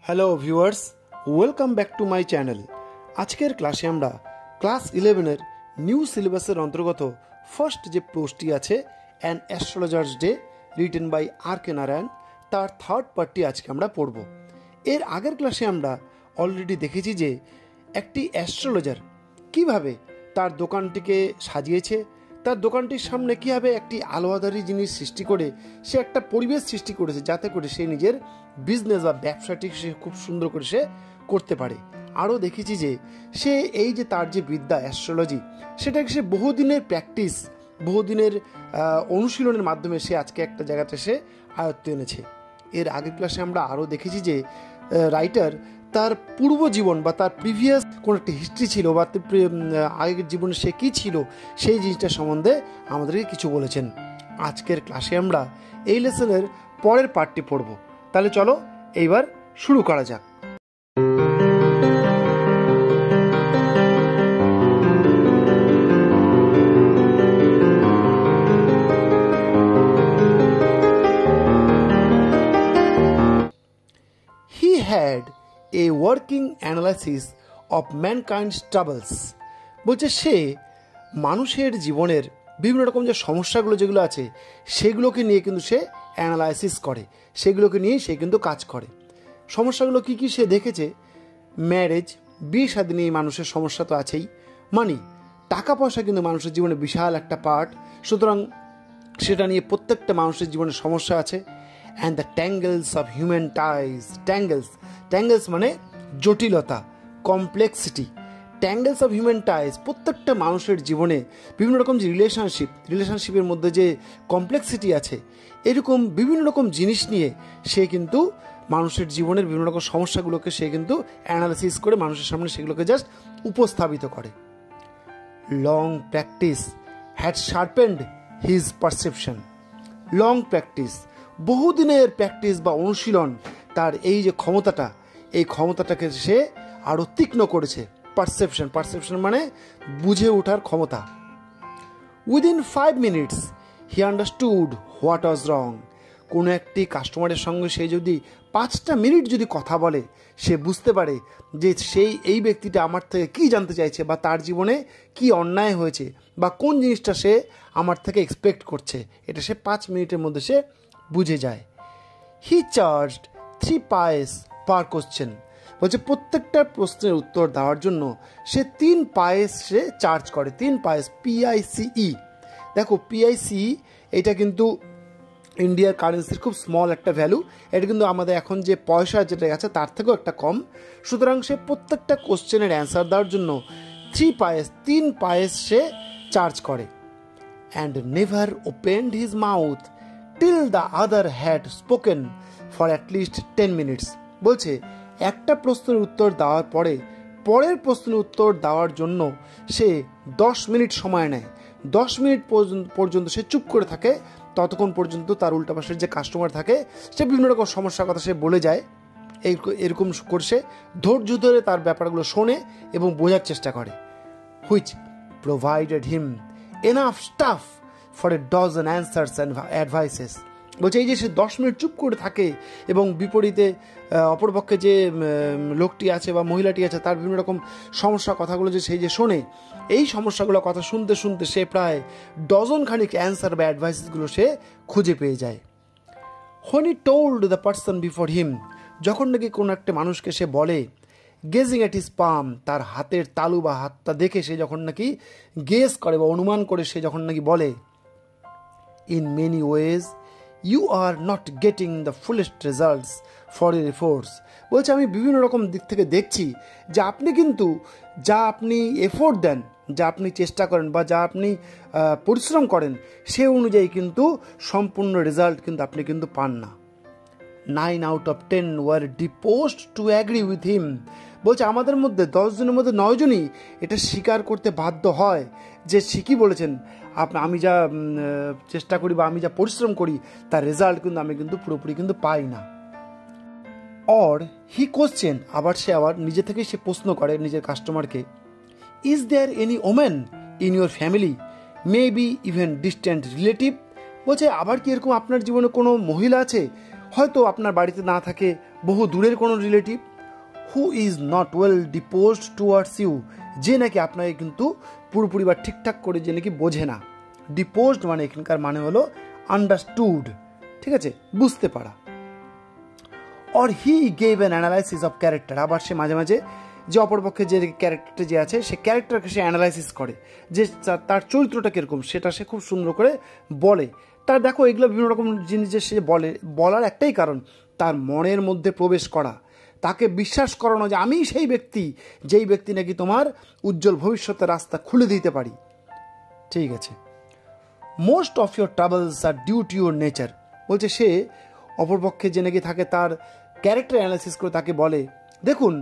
Hello viewers, welcome back to my channel. আজকের ক্লাসে আমরা ক্লাস 11-এর নিউ সিলেবাসের অন্তর্গত ফার্স্ট যে পোস্টটি আছে an astrologer's day written by R K Narayan, তার থার্ড পার্টটি আজকে আমরা পড়ব। এর আগের ক্লাসে আমরা অলরেডি দেখেছি যে একটি অ্যাস্ট্রোলজার কিভাবে তার দোকানটিকে সাজিয়েছে, তার দোকানটির সামনে কীভাবে একটি আলোয়াদারি জিনিস সৃষ্টি করে সে একটা পরিবেশ সৃষ্টি করেছে যাতে করে সে নিজের বিজনেস বা ব্যবসাটি সে খুব সুন্দর করে সে করতে পারে। আরও দেখেছি যে সে এই যে তার যে বিদ্যা অ্যাস্ট্রোলজি, সেটাকে সে বহুদিনের প্র্যাকটিস, বহুদিনের অনুশীলনের মাধ্যমে সে আজকে একটা জায়গাতে সে আয়ত্ত এনেছে। এর আগের ক্লাসে আমরা আরও দেখেছি যে রাইটার তার পূর্ব জীবন বা তার প্রিভিয়াস কোনো একটা হিস্ট্রি ছিল বা আগের জীবনে সে কী ছিল সেই জিনিসটা সম্বন্ধে আমাদেরকে কিছু বলেছেন। আজকের ক্লাসে আমরা এই লেসনের পরের পার্টটি পড়ব। তাহলে চলো এইবার শুরু করা যাক। He had a working analysis of mankind's troubles. বলছে সে মানুষের জীবনের বিভিন্ন রকম যে সমস্যাগুলো যেগুলো আছে সেগুলোকে নিয়ে কিন্তু সে অ্যানালাইসিস করে, সেগুলোকে নিয়েই সে কিন্তু কাজ করে। সমস্যাগুলো কী কী সে দেখেছে? ম্যারেজ, বিয়ে শাদী নিয়ে মানুষের সমস্যা তো আছেই। মানি, টাকা পয়সা কিন্তু মানুষের জীবনে বিশাল একটা পার্ট, সুতরাং সেটা নিয়ে প্রত্যেকটা মানুষের জীবনে সমস্যা আছে। And the tangles of human ties, tangles মানে জটিলতা, complexity. Tangles of human ties, প্রত্যেকটা মানুষের জীবনে বিভিন্ন রকম যে রিলেশনশিপের মধ্যে যে কমপ্লেক্সিটি আছে, এরকম বিভিন্ন রকম জিনিস নিয়ে সে কিন্তু মানুষের জীবনের বিভিন্ন রকম সমস্যাগুলোকে সে কিন্তু অ্যানালাইসিস করে মানুষের সামনে সেগুলোকে জাস্ট উপস্থাপিত করে। Long practice had sharpened his perception. Long practice, বহুদিনের প্র্যাকটিস বা অনুশীলন তার এই যে ক্ষমতাটা, এই ক্ষমতাটাকে সে আরও তীক্ষ্ণ করেছে। পারসেপশন মানে বুঝে ওঠার ক্ষমতা। Within 5 minutes he understood what was wrong. কোনো একটি কাস্টমারের সঙ্গে সে যদি 5টা মিনিট যদি কথা বলে, সে বুঝতে পারে যে এই ব্যক্তিটা আমার থেকে কী জানতে চাইছে বা তার জীবনে কি অন্যায় হয়েছে বা কোন জিনিসটা সে আমার থেকে এক্সপেক্ট করছে, এটা সে 5 মিনিটের মধ্যে সে বুঝে যায়। হি চার্জড 3 pice পার কোশ্চেন। বলছে প্রত্যেকটা প্রশ্নের উত্তর দেওয়ার জন্য সে 3 pice সে চার্জ করে। 3 pice, PICE। দেখো PICE এটা কিন্তু ইন্ডিয়ার কারেন্সির খুব স্মল একটা ভ্যালু, এটা কিন্তু আমাদের এখন যে পয়সা যেটা আছে তার থেকেও একটা কম। সুতরাং সে প্রত্যেকটা কোশ্চেনের অ্যান্সার দেওয়ার জন্য 3 pice সে চার্জ করে। And never opened his mouth till the other had spoken for at least 10 minutes। বলছে একটা প্রশ্নের উত্তর দেওয়ার পরে পরের প্রশ্নের উত্তর দেওয়ার জন্য সে 10 মিনিট সময় নেয়। 10 মিনিট পর্যন্ত সে চুপ করে থাকে, ততক্ষণ পর্যন্ত তার উল্টা পাশের যে কাস্টমার থাকে সে বিভিন্ন রকম সমস্যার কথা সে বলে যায়। এরকম করে সে ধৈর্য ধরে তার ব্যাপারগুলো শোনে এবং বোঝার চেষ্টা করে। Which provided him enough staff for a dozen answers and advises. বলছে এই যে সে 10 মিনিট চুপ করে থাকে এবং বিপরীতে অপরপক্ষে যে লোকটি আছে বা মহিলাটি আছে তার বিভিন্ন রকম সমস্যা কথাগুলো যে সেই যে শোনে, এই সমস্যাগুলো কথা শুনতে শুনতে সে প্রায় ডজনখানিক অ্যান্সার বা অ্যাডভাইসেসগুলো সে খুঁজে পেয়ে যায়। When he told the person before him, যখন নাকি কোনো একটা মানুষকে সে বলে, গেজিং অ্যাট হিজ পাম, তার হাতের তালু বা হাতটা দেখে সে যখন নাকি গেস করে বা অনুমান করে সে যখন নাকি বলে, in many ways you are not getting the fullest results for your efforts. বলছে আমি বিভিন্ন রকম দিক থেকে দেখছি যে আপনি কিন্তু যা আপনি এফোর্ট দেন, যা আপনি চেষ্টা করেন বা যা আপনি পরিশ্রম করেন সে অনুযায়ী কিন্তু সম্পূর্ণ রেজাল্ট কিন্তু আপনি কিন্তু পান না। 9 out of 10 were disposed to agree with him। বলছে আমাদের মধ্যে 10 জনের মধ্যে 9 জনই এটা স্বীকার করতে বাধ্য হয় যে ঠিকই বলেছেন, আমি যা চেষ্টা করি বা আমি যা পরিশ্রম করি তার রেজাল্ট কিন্তু আমি কিন্তু পুরোপুরি কিন্তু পাই না। অর হি কোশ্চেন, আবার নিজে থেকে সে প্রশ্ন করে নিজের কাস্টমারকে, is there any women in your family, maybe even distant relative. বলছে আবার কি এরকম আপনার জীবনে কোনো মহিলা আছে, হয়তো আপনার বাড়িতে না থাকে বহু দূরের কোনো relative. Who is not well disposed towards you, যে নাকি আপনাকে কিন্তু পুরোপুরি বা ঠিকঠাক করে যে নাকি বোঝে না। ডিপোজড মানে এখানকার মানে হলো আন্ডারস্টুড, ঠিক আছে, বুঝতে পারা। Or he gave an analysis of character, আবার সে মাঝে মাঝে যে অপরপক্ষে যে ক্যারেক্টারটা যে আছে সে ক্যারেক্টারকে সে অ্যানালাইসিস করে, যে তার চরিত্রটা কীরকম সেটা সে খুব সুন্দর করে বলে। তার দেখো এগুলো বিভিন্ন রকম জিনিস যে সে বলার একটাই কারণ, তার মনের মধ্যে প্রবেশ করা, তাকে বিশ্বাস করানো যে আমি সেই ব্যক্তি যেই ব্যক্তি নাকি তোমার উজ্জ্বল ভবিষ্যতের রাস্তা খুলে দিতে পারি। ঠিক আছে। Most of your troubles are due to your nature, বলছে সে অপরপক্ষে যে নাকি থাকে তার ক্যারেক্টার অ্যানালাইসিস করে তাকে বলে, দেখুন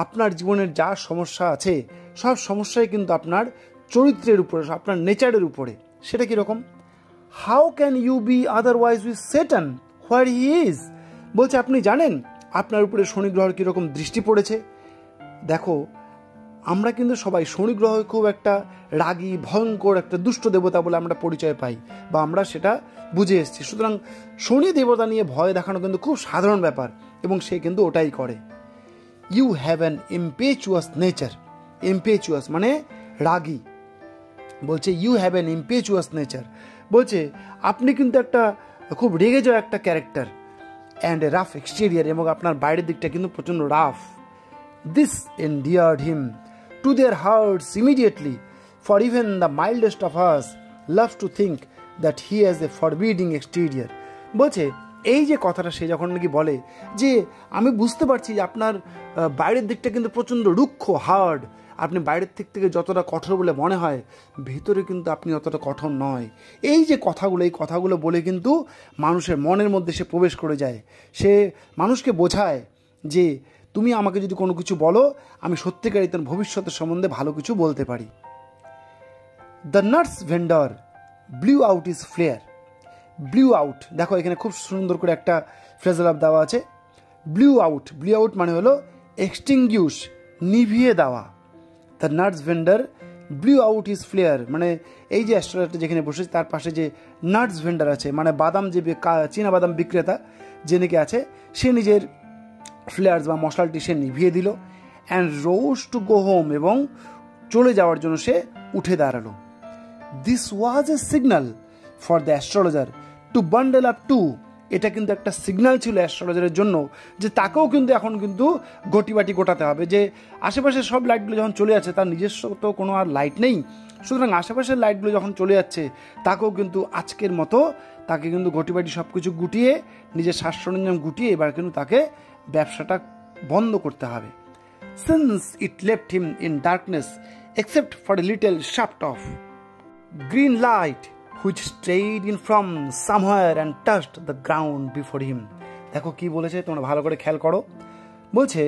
আপনার জীবনের যা সমস্যা আছে সব সমস্যাই কিন্তু আপনার চরিত্রের উপরে, আপনার নেচারের উপরে। সেটা কীরকম? How can you be otherwise with Satan where he is, বলছে আপনি জানেন আপনার উপরে শনি গ্রহের কীরকম দৃষ্টি পড়েছে। দেখো আমরা কিন্তু সবাই শনি গ্রহ খুব একটা রাগী ভয়ঙ্কর একটা দুষ্ট দেবতা বলে আমরা পরিচয় পাই বা আমরা সেটা বুঝে এসেছি। সুতরাং শনি দেবতা নিয়ে ভয় দেখানো কিন্তু খুব সাধারণ ব্যাপার এবং সে কিন্তু ওটাই করে। ইউ হ্যাভ অ্যান ইম্পেচুয়াস নেচার, ইম্পেচুয়াস মানে রাগী, বলছে ইউ হ্যাভ অ্যান ইম্পেচুয়াস নেচার, বলছে আপনি কিন্তু একটা খুব রেগে যাওয়া একটা character, and a rough exterior, এবং আপনার বাইরের দিকটা কিন্তু প্রচণ্ড rough. This endeared him to their hearts immediately, for even the mildest of us loves to think that he has a forbidding exterior, বলছে এই যে কথাটা সে যখন নাকি বলে যে আমি বুঝতে পারছি যে আপনার বাইরের দিকটা কিন্তু প্রচণ্ড রুক্ষ, হার্ড, আপনি বাইরের দিক থেকে যতটা কঠোর বলে মনে হয় ভেতরে কিন্তু আপনি অতটা কঠোর নয়। এই যে কথাগুলো, এই কথাগুলো বলে কিন্তু মানুষের মনের মধ্যে সে প্রবেশ করে যায়। সে মানুষকে বোঝায় যে তুমি আমাকে যদি কোনো কিছু বলো আমি সত্যিকারই তার ভবিষ্যতের সম্বন্ধে ভালো কিছু বলতে পারি। The nuts vendor blew out his flare, blew out, দেখো এখানে খুব সুন্দর করে একটা ফ্রেজাল অফ দেওয়া আছে। ব্লিউ আউট, ব্লিউ আউট মানে হলো এক্সটিংগুইশ, নিভিয়ে দেওয়া। The nuts vendor blew out his flare, মানে এই যে অ্যাস্ট্রোলজারটা যেখানে বসেছে তার পাশে যে নাটস ভেন্ডার আছে, মানে বাদাম যে চীনা বাদাম বিক্রেতা যে নাকি আছে, সে নিজের ফ্লেয়ার্স বা মশালটি সে নিভিয়ে দিল। And rose to go home, এবং চলে যাওয়ার জন্য সে উঠে দাঁড়ালো। This was a signal for the astrologer to bundle up too, এটা কিন্তু একটা সিগন্যাল ছিল অ্যাস্ট্রোলজারের জন্য যে তাকেও কিন্তু এখন কিন্তু গটিবাটি গোটাতে হবে, যে আশেপাশে সব লাইটগুলো যখন চলে যাচ্ছে, তার নিজস্ব তো কোনো আর লাইট নেই, সুতরাং আশেপাশের লাইটগুলো যখন চলে যাচ্ছে তাকেও কিন্তু আজকের মতো তাকে কিন্তু গটিবাটি সব কিছু গুটিয়ে নিজের শ্বাস সরঞ্জাম গুটিয়ে এবার কিন্তু তাকে ব্যবসাটা বন্ধ করতে হবে। Since it left him in darkness except for a little shaft of green light which strayed in from somewhere and touched the ground before him. দেখো কি বলেছে, তোমরা ভালো করে খেয়াল করো। বলছে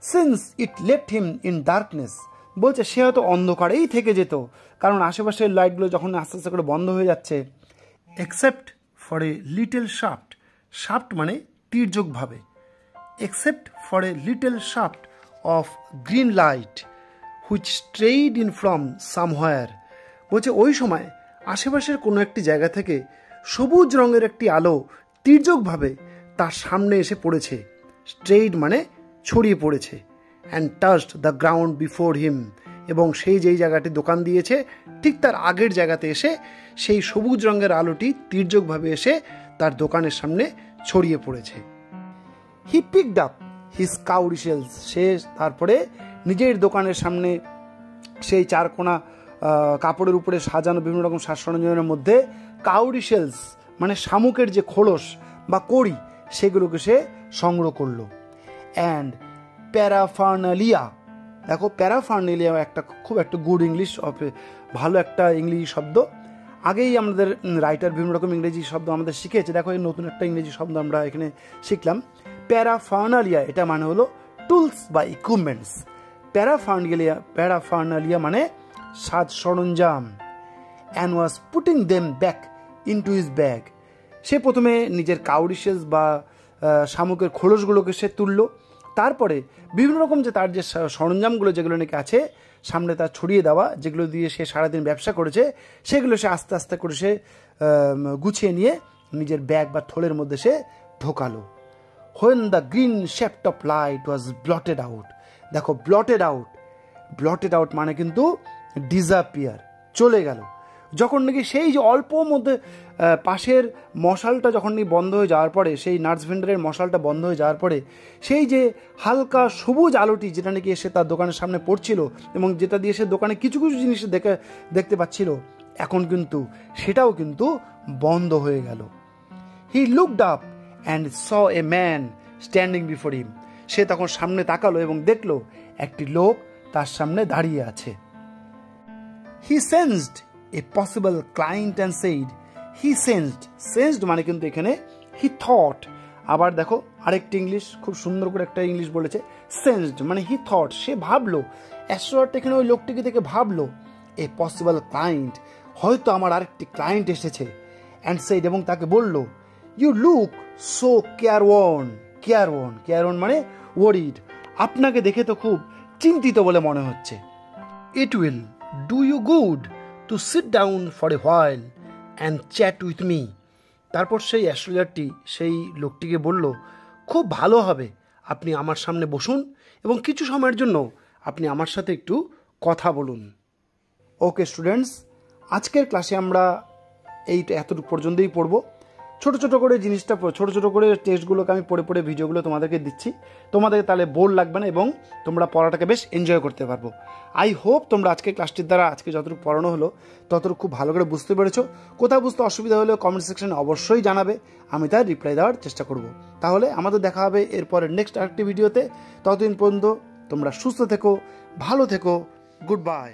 since it left him in darkness, বলছে সে হয়তো অন্ধকারেই থেকে যেত, কারণ আশেপাশের লাইটগুলো যখন আস্তে আস্তে করে বন্ধ হয়ে যাচ্ছে। Except for a little shaft, shaft মানে তীর্যকভাবে, except for a little shaft of green light which strayed in from somewhere, বলছে ওই সময় আশেপাশের কোনো একটি জায়গা থেকে সবুজ রঙের একটি আলো তীর্যকভাবে তার সামনে এসে পড়েছে। স্ট্রেইড মানে ছড়িয়ে পড়েছে। And touched the ground before হিম, এবং সেই যেই জায়গাটি দোকান দিয়েছে ঠিক তার আগের জায়গাতে এসে সেই সবুজ রঙের আলোটি তীর্যকভাবে এসে তার দোকানের সামনে ছড়িয়ে পড়েছে। হি পিকড আপ হিজ কাউরি শেলস, সে তারপরে নিজের দোকানের সামনে সেই চারকোনা কাপড়ের উপরে সাজানো বিভিন্ন রকম সাজ সরঞ্জামের মধ্যে কাউরি শেলস মানে শামুকের যে খোলস বা কড়ি সেগুলোকে সে সংগ্রহ করলো। অ্যান্ড প্যারাফার্নালিয়া, দেখো প্যারাফার্নালিয়া একটা খুব একটা গুড ইংলিশ, ভালো একটা ইংরেজি শব্দ। আগেই আমাদের রাইটার বিভিন্ন রকম ইংরেজি শব্দ আমাদের শিখেছে, দেখো এই নতুন একটা ইংরেজি শব্দ আমরা এখানে শিখলাম। প্যারাফার্নালিয়া এটা মানে হলো টুলস বা ইকুইপমেন্টস। প্যারাফার্নালিয়া মানে সাজ সরঞ্জাম। And was putting them back into his bag, সে প্রথমে নিজের কাউরি শেলস বা শামুকের খোলসগুলোকে সে তুললো, তারপরে বিভিন্ন রকম যে তার যে সরঞ্জামগুলো যেগুলো নাকি আছে সামনে তার ছড়িয়ে দেওয়া, যেগুলো দিয়ে সে সারাদিন ব্যবসা করেছে সেগুলো সে আস্তে আস্তে করে সে গুছিয়ে নিয়ে নিজের ব্যাগ বা থলের মধ্যে সে ঢোকালো। when the green shaft of light was blotted out. দেখো blotted out মানে কিন্তু ডিসঅ্যাপিয়ার, চলে গেল। যখন নাকি সেই যে অল্প মধ্যে পাশের মশালটা যখন নাকি বন্ধ হয়ে যাওয়ার পরে, সেই নাটস ভেন্ডারের মশালটা বন্ধ হয়ে যাওয়ার পরে সেই যে হালকা সবুজ আলোটি যেটা নাকি এসে তার দোকানের সামনে পড়ছিল এবং যেটা দিয়ে সে দোকানে কিছু কিছু জিনিস দেখতে পাচ্ছিল, এখন কিন্তু সেটাও কিন্তু বন্ধ হয়ে গেল। He looked up and saw a man standing before him. সে তখন সামনে তাকালো এবং দেখলো একটি লোক তার সামনে দাঁড়িয়ে আছে। He sensed a possible client and said, he sensed মানে কিন্তু এখানে হি থট। আবার দেখো আরেকটি ইংলিশ, খুব সুন্দর করে একটা ইংলিশ বলেছে, সেন্সড মানে হি থট, সে ভাবলো। অ্যাস্ট্রোলজারটা এখানে ওই লোকটিকে দেখে ভাবলো এ পসিবল ক্লায়েন্ট, হয়তো আমার আরেকটি ক্লায়েন্ট এসেছে। অ্যান্ড সেইড এবং তাকে বলল, ইউ লুক সো কেয়ারওয়ার্ন মানে ওয়ারিড, আপনাকে দেখে তো খুব চিন্তিত বলে মনে হচ্ছে। It will do you good to sit down for a while and chat with me. তারপর সেই অ্যাস্ট্রোলজারটি সেই লোকটিকে বলল, খুব ভালো হবে আপনি আমার সামনে বসুন এবং কিছু সময়ের জন্য আপনি আমার সাথে একটু কথা বলুন। ওকে স্টুডেন্টস, আজকের ক্লাসে আমরা এতটুকু পর্যন্তই পড়ব। ছোট ছোট করে জিনিসটা, ছোট ছোট করে টেস্টগুলোকে আমি পড়ে পড়ে ভিডিওগুলো তোমাদেরকে দিচ্ছি, তোমাদের তাহলে বোর লাগবে না এবং তোমরা পড়াটাকে বেশ এনজয় করতে পারবো। আই হোপ তোমরা আজকের ক্লাসটির দ্বারা আজকে যতটুকু পড়ানো হলো ততটুকু খুব ভালো করে বুঝতে পেরেছো। কোথাও বুঝতে অসুবিধা হলেও কমেন্ট সেকশনে অবশ্যই জানাবে, আমি তার রিপ্লাই দেওয়ার চেষ্টা করব। তাহলে আমাদের দেখা হবে এরপরে নেক্সট আরেকটি ভিডিওতে। ততদিন পর্যন্ত তোমরা সুস্থ থেকো, ভালো থেকো, গুড বাই।